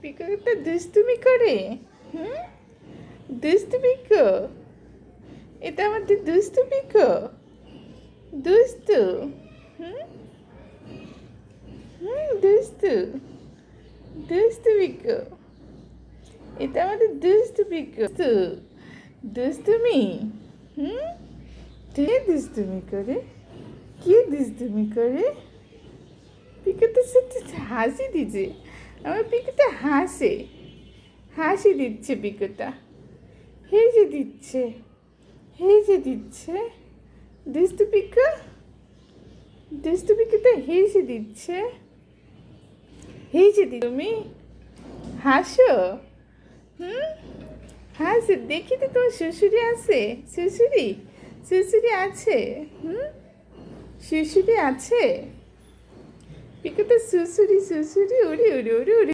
পিকো একটা দুষ্টুমি করে। হুম, দুষ্টু পিকো, এটা আমাদের দুষ্টু পিকো, দুষ্টু। হুম হুম, দুষ্টু, দুষ্টু পিকো, এটা আমাদের দুষ্টু পিকো। দুষ্টুমি। হুম, কে দুষ্টুমি করে? কে দুষ্টুমি করে? পিকোটা সত্যি হাসি দিচ্ছে। আমার পিকোটা হাসে, হাসি দিচ্ছে পিকোটা, হেসে দিচ্ছে, হেসে দিচ্ছে। দুষ্টু পিকো, দুষ্টু পিকোটা হেসে দিচ্ছে, হেসে দি তুমি হাসো। হুম, হাসে দেখি তো তোমার শ্বশুরি আছে, শ্বশুরি, শ্বশুরি আছে। হুম, শ্বশুরি আছে। পিকোটা শ্বশুরি, শ্বশুরি, উড়ি উড়ি উড়ি উড়ি